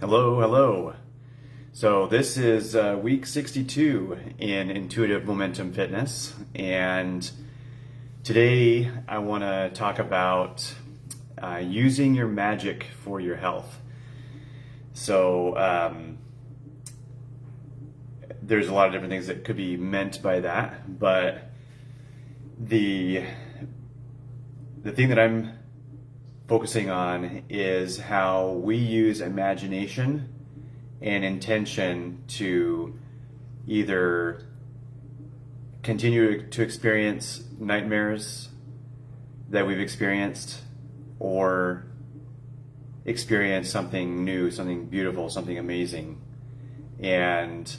Hello, hello. So this is week 62 in Intuitive Momentum Fitness, and today I want to talk about using your magic for your health. So there's a lot of different things that could be meant by that, but the thing that I'm focusing on is how we use imagination and intention to either continue to experience nightmares that we've experienced or experience something new, something beautiful, something amazing. And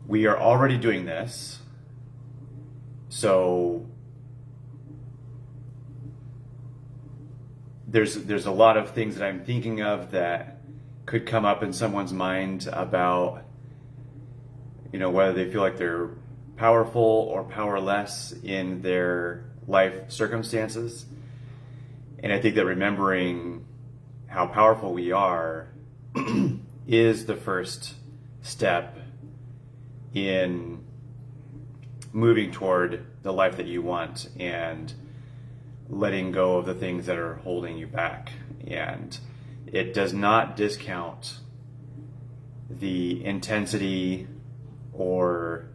we are already doing this. So there's a lot of things that I'm thinking of that could come up in someone's mind about, whether they feel like they're powerful or powerless in their life circumstances. And I think that remembering how powerful we are is the first step in moving toward the life that you want and letting go of the things that are holding you back. And it does not discount the intensity or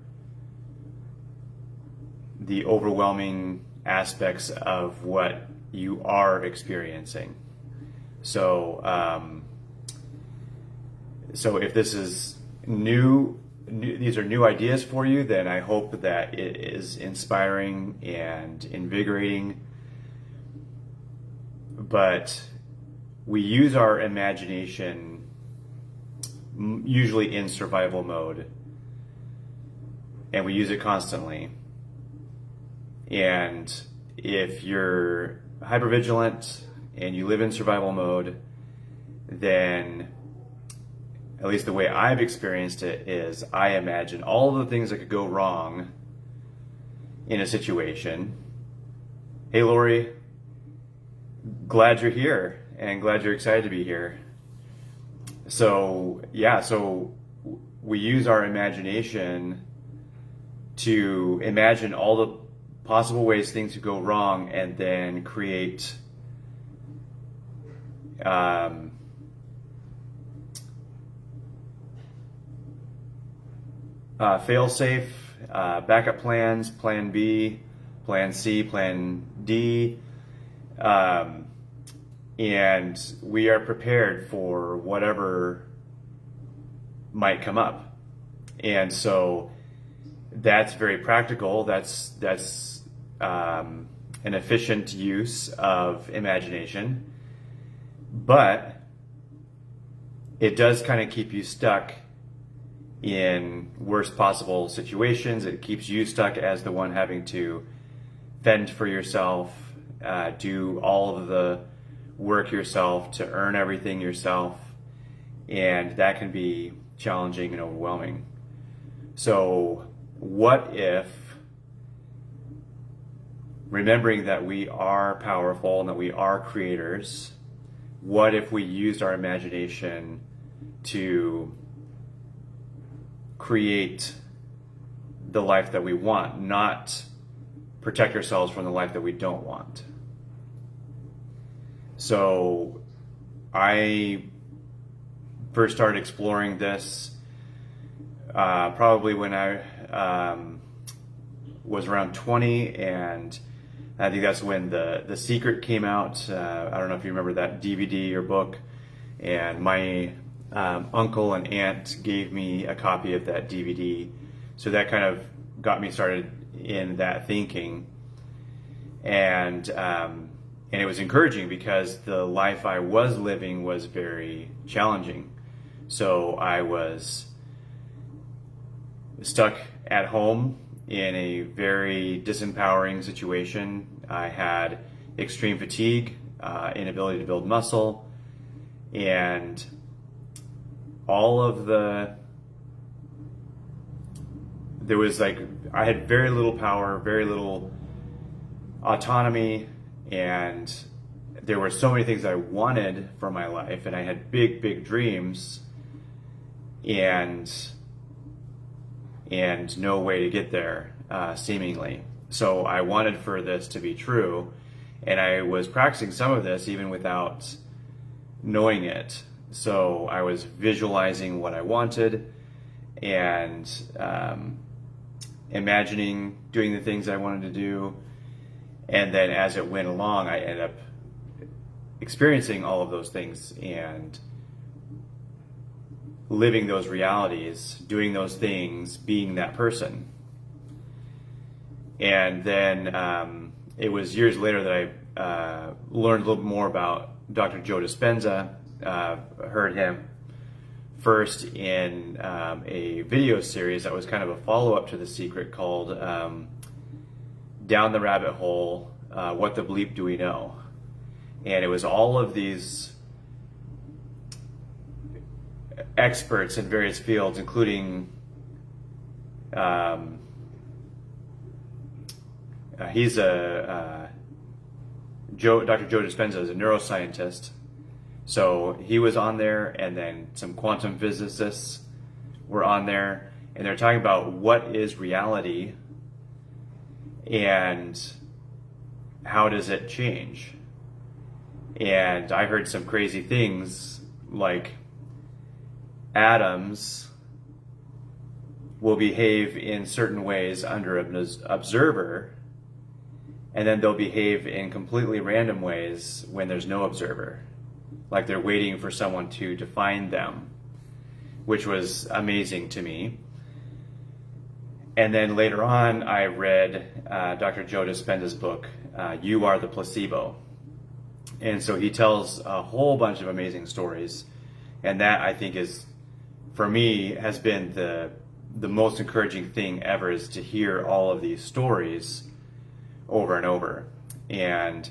the overwhelming aspects of what you are experiencing. So if this is these are new ideas for you, then I hope that it is inspiring and invigorating. But we use our imagination usually in survival mode, and we use it constantly. And if you're hypervigilant and you live in survival mode, then at least the way I've experienced it is I imagine all of the things that could go wrong in a situation. Hey, Lori, glad you're here and glad you're excited to be here. So we use our imagination to imagine all the possible ways things could go wrong and then create fail-safe backup plans, plan B, plan C, plan D. And we are prepared for whatever might come up. And so that's very practical. That's an efficient use of imagination. But it does kind of keep you stuck in worst possible situations. It keeps you stuck as the one having to fend for yourself, do all of the work yourself to earn everything yourself, and that can be challenging and overwhelming. So what if, remembering that we are powerful and that we are creators, what if we used our imagination to create the life that we want, not protect ourselves from the life that we don't want? So I first started exploring this probably when I was around 20, and I think that's when The Secret came out. I don't know if you remember that DVD or book, and my uncle and aunt gave me a copy of that DVD. So that kind of got me started in that thinking. And it was encouraging because the life I was living was very challenging. So I was stuck at home in a very disempowering situation. I had extreme fatigue, inability to build muscle, and I had very little power, very little autonomy, and there were so many things I wanted for my life, and I had big, big dreams, and no way to get there, seemingly. So I wanted for this to be true, and I was practicing some of this even without knowing it. So I was visualizing what I wanted and imagining doing the things I wanted to do. And then as it went along, I ended up experiencing all of those things and living those realities, doing those things, being that person. And then it was years later that I learned a little bit more about Dr. Joe Dispenza. Heard him first in a video series that was kind of a follow-up to The Secret called Down the Rabbit Hole, What the Bleep Do We Know? And it was all of these experts in various fields, including Dr. Joe Dispenza is a neuroscientist, so he was on there, and then some quantum physicists were on there, and they're talking about what is reality and how does it change. And I heard some crazy things like atoms will behave in certain ways under an observer, and then they'll behave in completely random ways when there's no observer, like they're waiting for someone to define them, which was amazing to me. And then later on, I read Dr. Joe Dispenza's book, You Are the Placebo. And so he tells a whole bunch of amazing stories, and that, I think, is, for me, has been the most encouraging thing ever, is to hear all of these stories over and over. And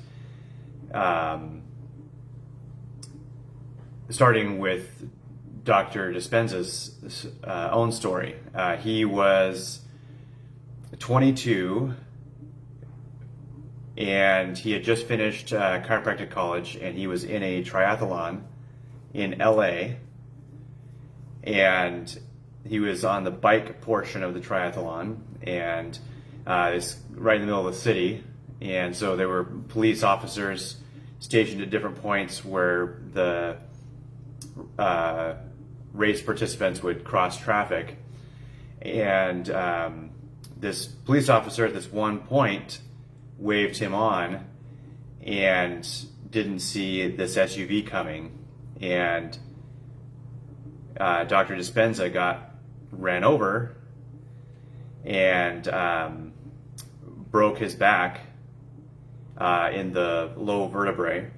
starting with Dr. Dispenza's own story. He was 22, and he had just finished chiropractic college, and he was in a triathlon in LA, and he was on the bike portion of the triathlon, and it's right in the middle of the city, and so there were police officers stationed at different points where the race participants would cross traffic, and this police officer at this one point waved him on and didn't see this SUV coming, and Dr. Dispenza ran over and broke his back in the low vertebrae,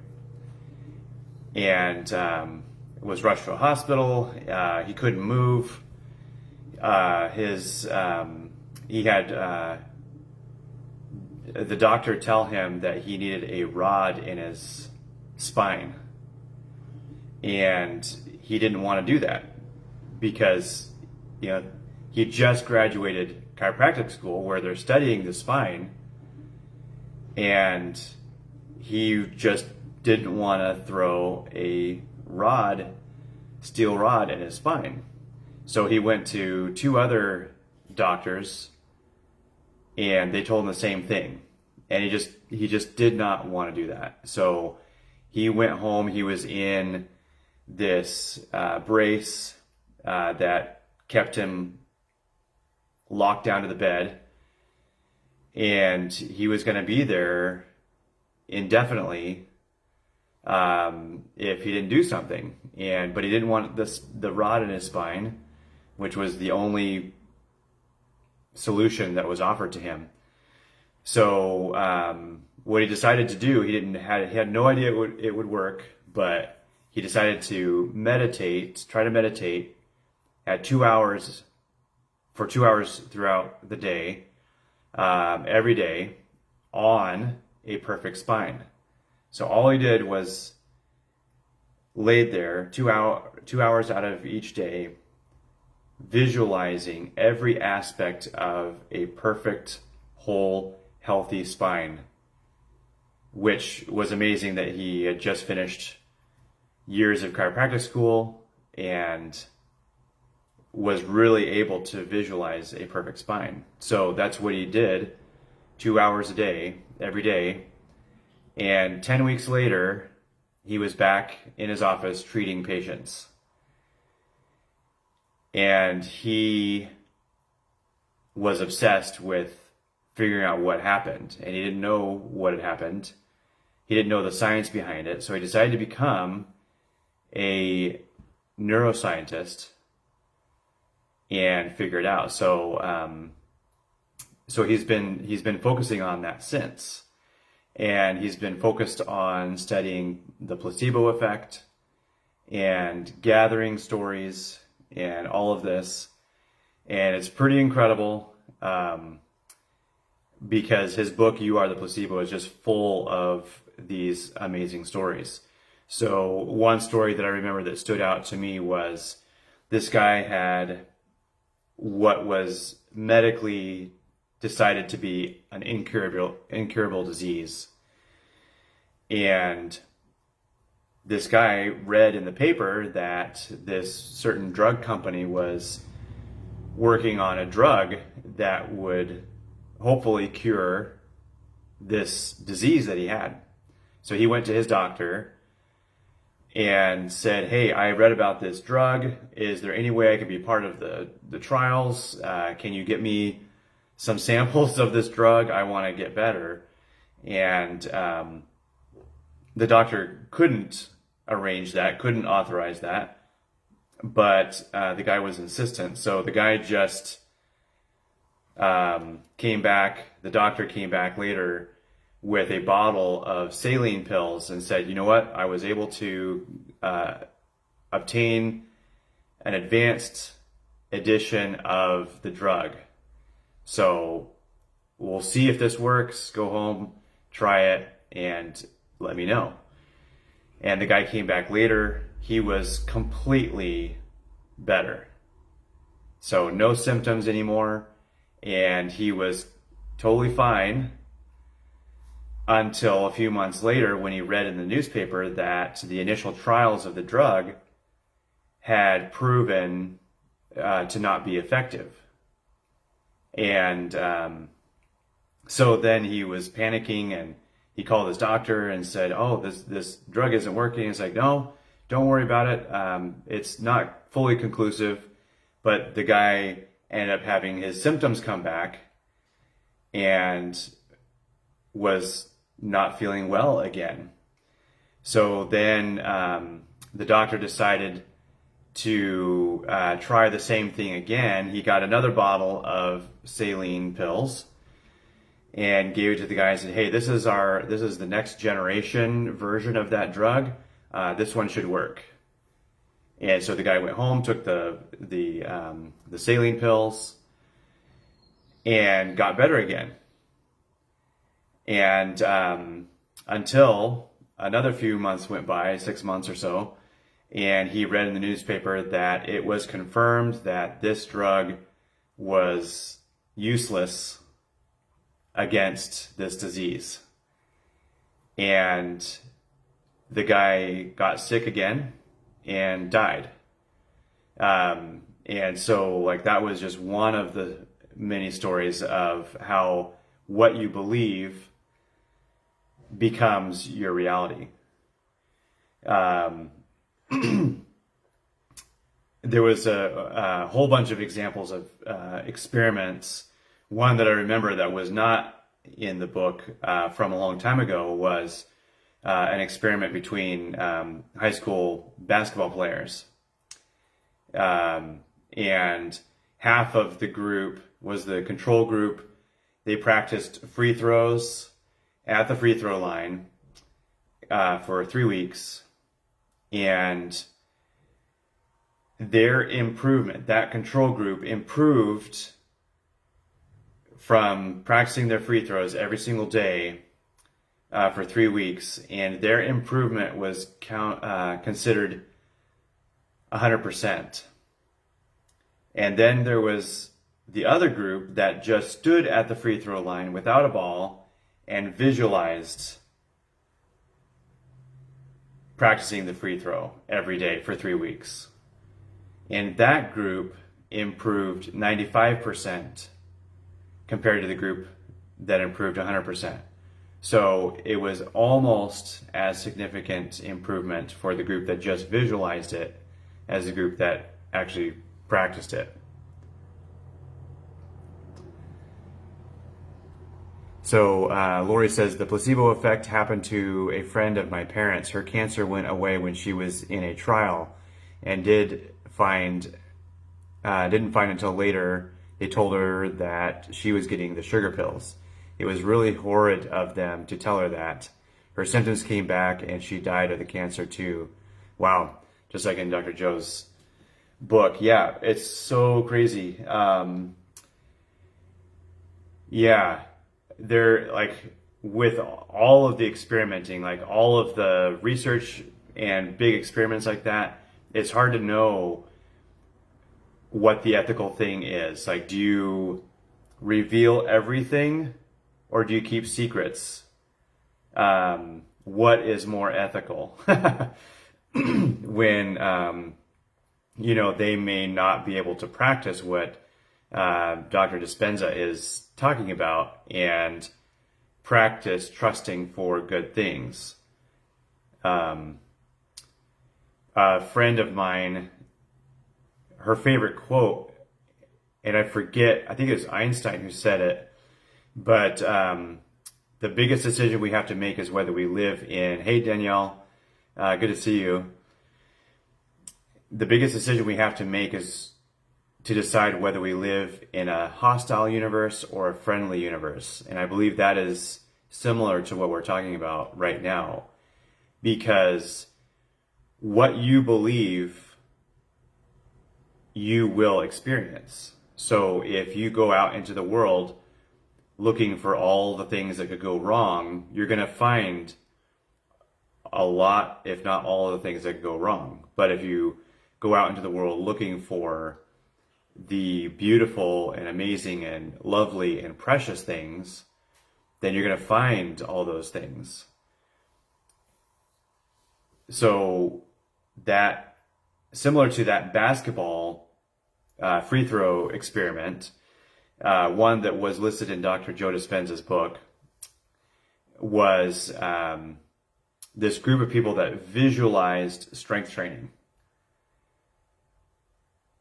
and was rushed to a hospital. He couldn't move. He had the doctor tell him that he needed a rod in his spine, and he didn't want to do that because, he just graduated chiropractic school where they're studying the spine, and he just didn't want to throw a steel rod in his spine. So he went to 2 other doctors, and they told him the same thing, and he just did not want to do that. So he went home. He was in this brace that kept him locked down to the bed, and he was going to be there indefinitely if he didn't do something. But he didn't want the rod in his spine, which was the only solution that was offered to him. So what he decided to do, he had no idea it would work, but he decided to try to meditate at 2 hours, for 2 hours throughout the day, every day, on a perfect spine. So all he did was laid there 2 hours out of each day, visualizing every aspect of a perfect, whole, healthy spine which was amazing that he had just finished years of chiropractic school and was really able to visualize a perfect spine. So that's what he did, 2 hours a day, every day. And 10 weeks later, he was back in his office treating patients. And he was obsessed with figuring out what happened. And he didn't know what had happened. He didn't know the science behind it. So he decided to become a neuroscientist and figure it out. So he's been focusing on that since. And he's been focused on studying the placebo effect and gathering stories and all of this. And it's pretty incredible because his book, You Are the Placebo, is just full of these amazing stories. So one story that I remember that stood out to me was this guy had what was medically decided to be an incurable disease. And this guy read in the paper that this certain drug company was working on a drug that would hopefully cure this disease that he had. So he went to his doctor and said, hey, I read about this drug. Is there any way I can be part of the trials? Can you get me some samples of this drug? I want to get better. And the doctor couldn't arrange that, couldn't authorize that. But the guy was insistent. So the guy just came back. The doctor came back later with a bottle of saline pills and said, you know what? I was able to obtain an advanced edition of the drug. So we'll see if this works. Go home, try it, and let me know. And the guy came back later. He was completely better. So no symptoms anymore. And he was totally fine until a few months later when he read in the newspaper that the initial trials of the drug had proven to not be effective. And so then he was panicking and he called his doctor and said, oh, this drug isn't working. It's like, no, don't worry about it. It's not fully conclusive. But the guy ended up having his symptoms come back and was not feeling well again. So then the doctor decided to try the same thing again. He got another bottle of saline pills and gave it to the guy and said, hey, this is the next generation version of that drug. This one should work. And so the guy went home, took the saline pills, and got better again. And until another few months went by, 6 months or so, and he read in the newspaper that it was confirmed that this drug was useless against this disease. And the guy got sick again and died. And so like that was just one of the many stories of how what you believe becomes your reality. There was a whole bunch of examples of experiments. One that I remember that was not in the book from a long time ago was an experiment between high school basketball players. And half of the group was the control group. They practiced free throws at the free throw line for 3 weeks. And their improvement, that control group improved from practicing their free throws every single day for 3 weeks, and their improvement was considered 100%. And then there was the other group that just stood at the free throw line without a ball and visualized practicing the free throw every day for 3 weeks. And that group improved 95% compared to the group that improved 100%. So it was almost as significant improvement for the group that just visualized it as the group that actually practiced it. So Lori says, the placebo effect happened to a friend of my parents. Her cancer went away when she was in a trial and didn't find until later they told her that she was getting the sugar pills. It was really horrid of them to tell her that. Her symptoms came back and she died of the cancer too. Wow. Just like in Dr. Joe's book. Yeah, it's so crazy. Yeah, they're like, with all of the experimenting, like all of the research and big experiments like that, it's hard to know what the ethical thing is. Like, do you reveal everything or do you keep secrets? What is more ethical? When, they may not be able to practice what Dr. Dispenza is talking about and practice trusting for good things. A friend of mine, her favorite quote, and I forget, I think it was Einstein who said it, but the biggest decision we have to make is whether we live in, hey Danielle, good to see you. The biggest decision we have to make is to decide whether we live in a hostile universe or a friendly universe. And I believe that is similar to what we're talking about right now, because what you believe, you will experience. So if you go out into the world looking for all the things that could go wrong, you're going to find a lot, if not all of the things that could go wrong. But if you go out into the world looking for the beautiful and amazing and lovely and precious things, then you're going to find all those things. So that, similar to that basketball free throw experiment, one that was listed in Dr. Joe Dispenza's book, was this group of people that visualized strength training.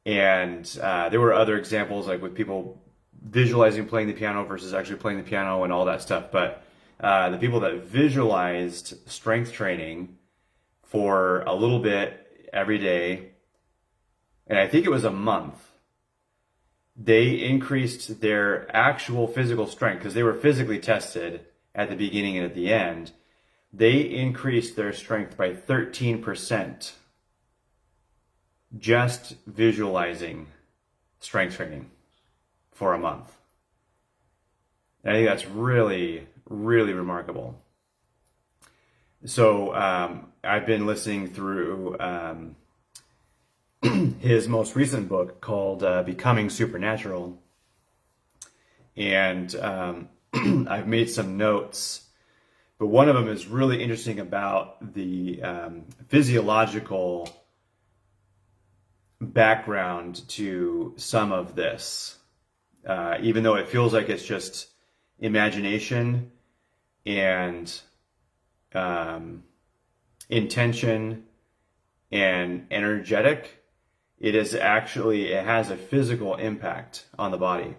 And there were other examples, like with people visualizing playing the piano versus actually playing the piano and all that stuff. But the people that visualized strength training for a little bit every day, and I think it was a month, they increased their actual physical strength, because they were physically tested at the beginning and at the end. They increased their strength by 13%. Just visualizing strength training for a month. And I think that's really, really remarkable. So I've been listening through his most recent book called Becoming Supernatural. And I've made some notes, but one of them is really interesting about the physiological background to some of this, even though it feels like it's just imagination and intention and energetic. It has a physical impact on the body.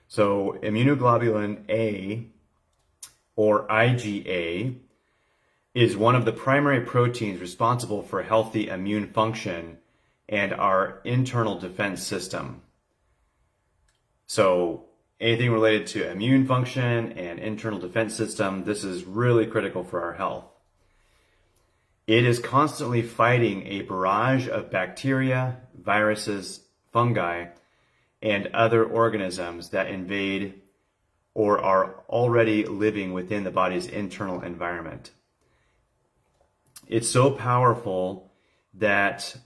So immunoglobulin A, or IgA, is one of the primary proteins responsible for healthy immune function and our internal defense system. So anything related to immune function and internal defense system, this is really critical for our health. It is constantly fighting a barrage of bacteria, viruses, fungi, and other organisms that invade or are already living within the body's internal environment. It's so powerful that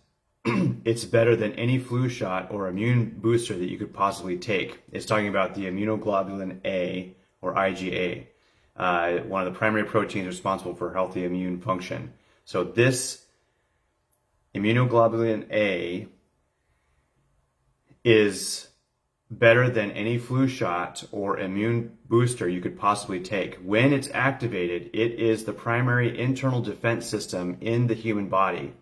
it's better than any flu shot or immune booster that you could possibly take. It's talking about the immunoglobulin A, or IgA, one of the primary proteins responsible for healthy immune function. So this immunoglobulin A is better than any flu shot or immune booster you could possibly take. When it's activated, it is the primary internal defense system in the human body.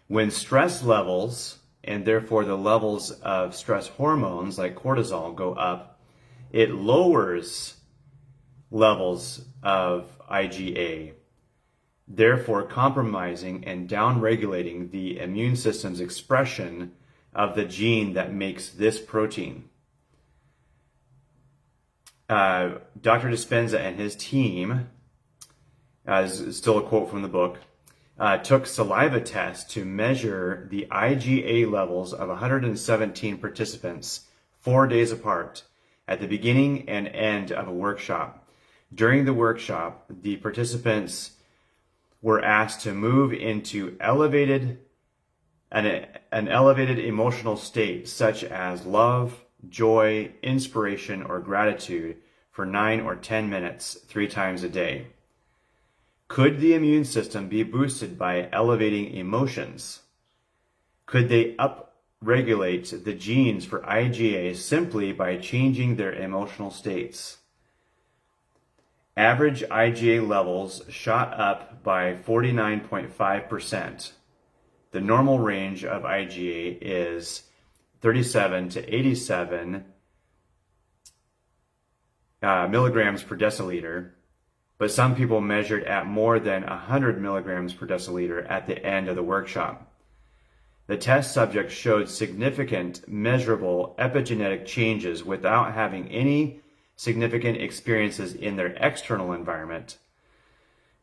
When stress levels, and therefore the levels of stress hormones like cortisol, go up, it lowers levels of IgA, therefore compromising and downregulating the immune system's expression of the gene that makes this protein. Dr. Dispenza and his team, this is still a quote from the book, took saliva tests to measure the IgA levels of 117 participants 4 days apart at the beginning and end of a workshop. During the workshop, the participants were asked to move into an elevated emotional state such as love, joy, inspiration, or gratitude for 9 or 10 minutes 3 times a day. Could the immune system be boosted by elevating emotions? Could they upregulate the genes for IgA simply by changing their emotional states? Average IgA levels shot up by 49.5%. The normal range of IgA is 37 to 87 milligrams per deciliter, but some people measured at more than 100 milligrams per deciliter at the end of the workshop. The test subjects showed significant, measurable epigenetic changes without having any significant experiences in their external environment.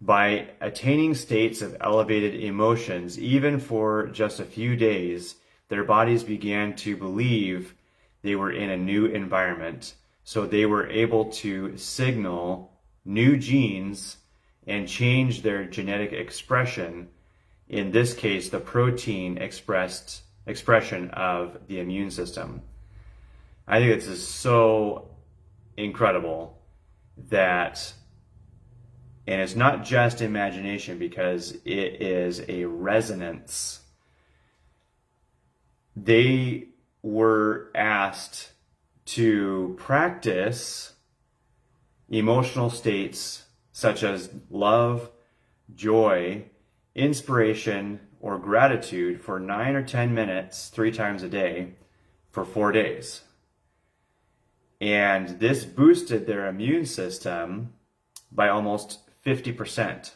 By attaining states of elevated emotions, even for just a few days, their bodies began to believe they were in a new environment. So they were able to signal new genes and change their genetic expression, in this case, the protein expression of the immune system. I think this is so incredible that, and it's not just imagination because it is a resonance. They were asked to practice emotional states such as love, joy, inspiration, or gratitude for 9 or 10 minutes 3 times a day for 4 days. And this boosted their immune system by almost 50%.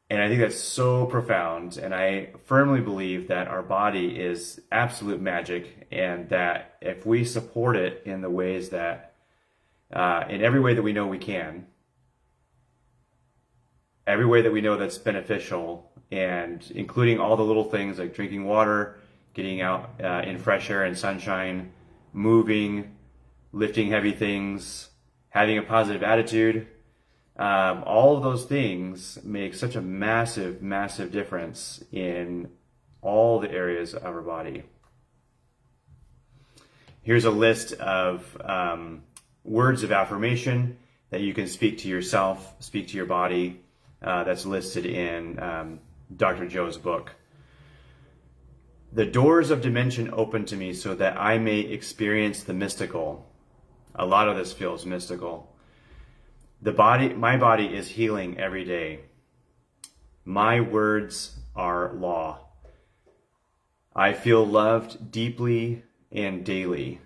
And I think that's so profound, and I firmly believe that our body is absolute magic, and that if we support it in the ways that, in every way that we know we can, every way that we know that's beneficial, and including all the little things like drinking water, getting out in fresh air and sunshine, moving, lifting heavy things, having a positive attitude, all of those things make such a massive, massive difference in all the areas of our body. Here's a list of words of affirmation that you can speak to yourself, speak to your body, that's listed in Dr. Joe's book. The doors of dimension open to me so that I may experience the mystical. A lot of this feels mystical. My body is healing every day. My words are law. I feel loved deeply and daily.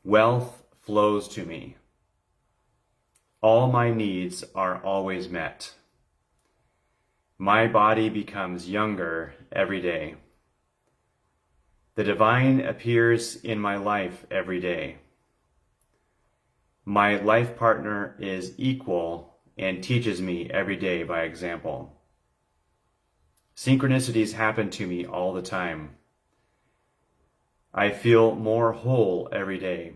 Wealth flows to me. All my needs are always met. My body becomes younger every day. The divine appears in my life every day. My life partner is equal and teaches me every day by example. Synchronicities happen to me all the time. I feel more whole every day.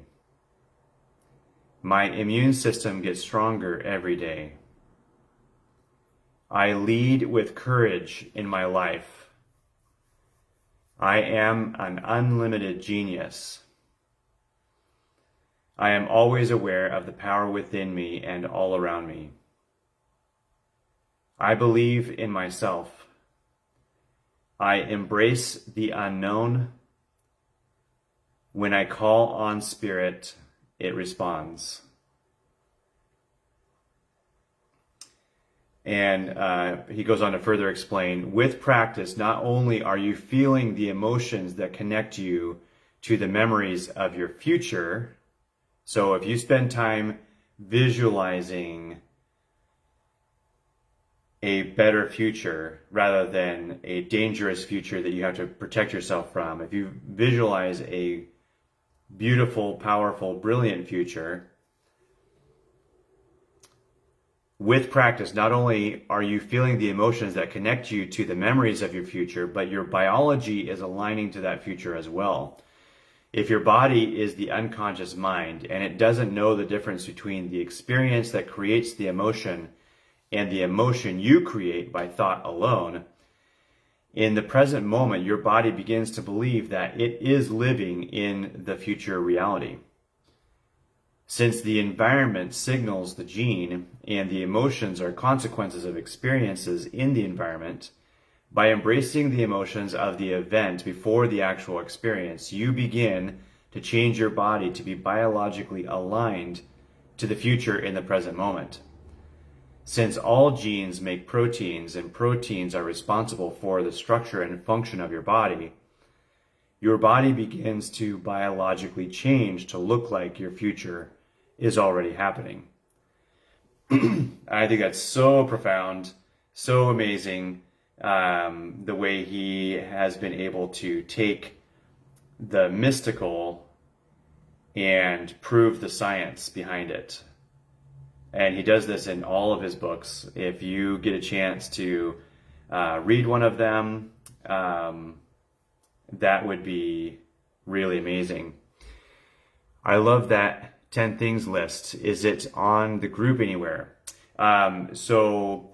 My immune system gets stronger every day. I lead with courage in my life. I am an unlimited genius. I am always aware of the power within me and all around me. I believe in myself. I embrace the unknown. When I call on spirit, it responds. And he goes on to further explain, with practice, not only are you feeling the emotions that connect you to the memories of your future, so if you spend time visualizing a better future rather than a dangerous future that you have to protect yourself from, if you visualize a beautiful, powerful, brilliant future, with practice, not only are you feeling the emotions that connect you to the memories of your future, but your biology is aligning to that future as well. If your body is the unconscious mind and it doesn't know the difference between the experience that creates the emotion and the emotion you create by thought alone, in the present moment, your body begins to believe that it is living in the future reality. Since the environment signals the gene and the emotions are consequences of experiences in the environment, by embracing the emotions of the event before the actual experience, you begin to change your body to be biologically aligned to the future in the present moment. Since all genes make proteins and proteins are responsible for the structure and function of your body begins to biologically change to look like your future is already happening. I think that's so profound, so amazing, the way he has been able to take the mystical and prove the science behind it. And he does this in all of his books. If you get a chance to read one of them, that would be really amazing. I love that 10 things list. Is it on the group anywhere? Are you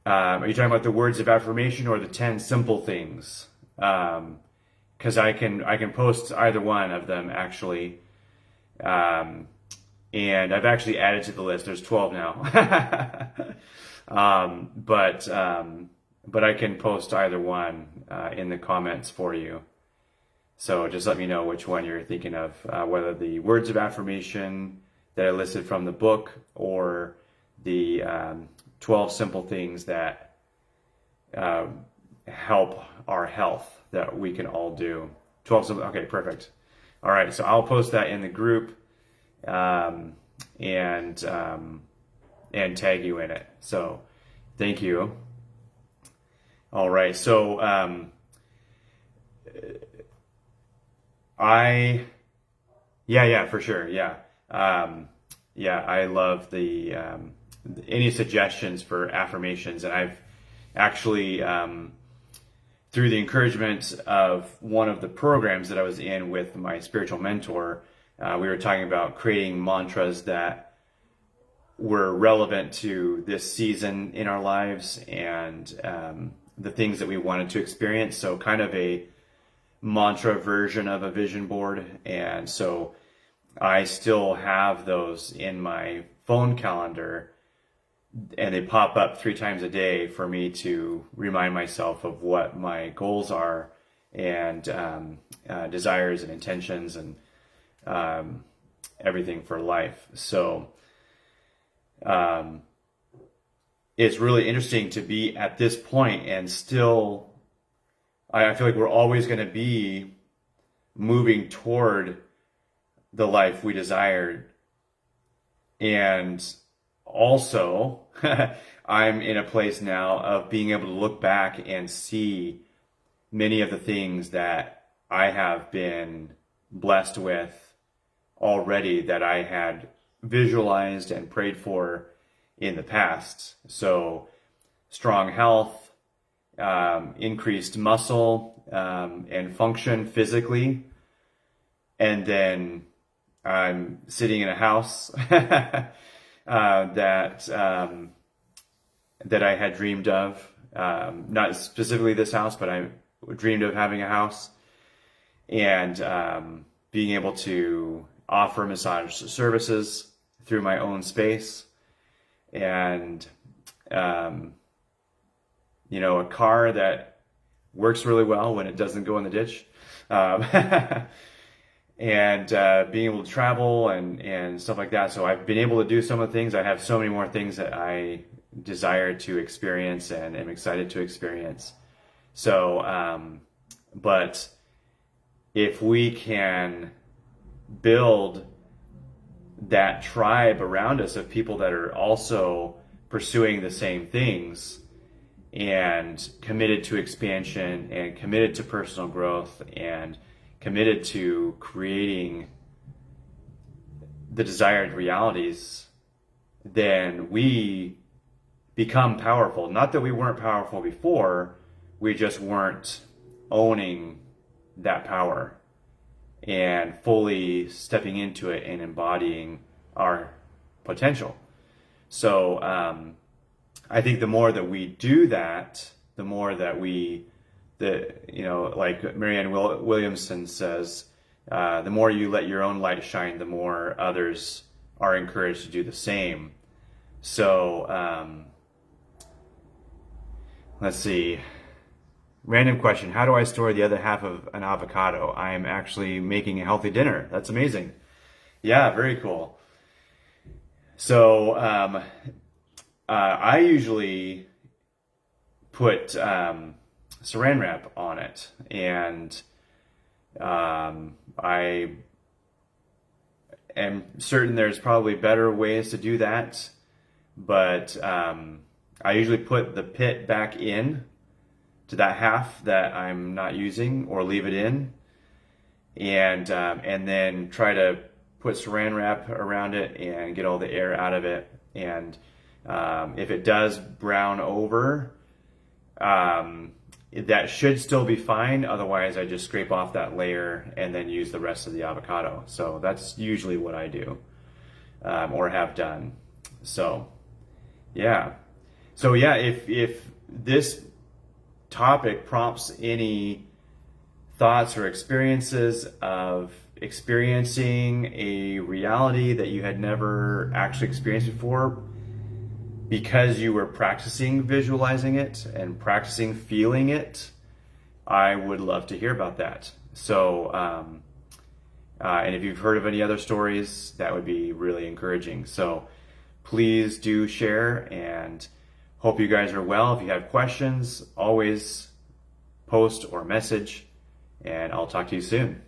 talking about the words of affirmation or the 10 simple things? Because I can post either one of them actually. And I've actually added to the list. There's 12 now. But I can post either one in the comments for you. So just let me know which one you're thinking of, whether the words of affirmation that I listed from the book or the 12 simple things that help our health that we can all do. 12 simple, okay, perfect. All right, so I'll post that in the group and tag you in it. So thank you. All right, so for sure. Yeah. I love the any suggestions for affirmations. And I've actually, through the encouragement of one of the programs that I was in with my spiritual mentor, we were talking about creating mantras that were relevant to this season in our lives and the things that we wanted to experience. So kind of a mantra version of a vision board. And so I still have those in my phone calendar, and they pop up 3 times a day for me to remind myself of what my goals are and desires and intentions and everything for life. So it's really interesting to be at this point and still, I feel like we're always going to be moving toward the life we desired. And also, I'm in a place now of being able to look back and see many of the things that I have been blessed with already that I had visualized and prayed for in the past. So strong health, increased muscle and function physically, and then I'm sitting in a house that that I had dreamed of. Not specifically this house, but I dreamed of having a house, and being able to offer massage services through my own space, and a car that works really well when it doesn't go in the ditch, um, and being able to travel and stuff like that. So I've been able to do some of the things. I have so many more things that I desire to experience and am excited to experience. So, but if we can build that tribe around us of people that are also pursuing the same things and committed to expansion and committed to personal growth and committed to creating the desired realities, then we become powerful. Not that we weren't powerful before, we just weren't owning that power and fully stepping into it and embodying our potential. So I think the more that we do that, the more that like Marianne Williamson says, the more you let your own light shine, the more others are encouraged to do the same. So let's see. Random question. How do I store the other half of an avocado? I am actually making a healthy dinner. That's amazing. Yeah, very cool. So I usually put saran wrap on it, and I am certain there's probably better ways to do that, but I usually put the pit back in to that half that I'm not using, or leave it in, and then try to put saran wrap around it and get all the air out of it. And if it does brown over, that should still be fine. Otherwise, I just scrape off that layer and then use the rest of the avocado. So that's usually what I do, or have done. So yeah. So yeah, if this topic prompts any thoughts or experiences of experiencing a reality that you had never actually experienced before, because you were practicing visualizing it and practicing feeling it, I would love to hear about that. So, and if you've heard of any other stories, that would be really encouraging. So please do share, and hope you guys are well. If you have questions, always post or message, and I'll talk to you soon.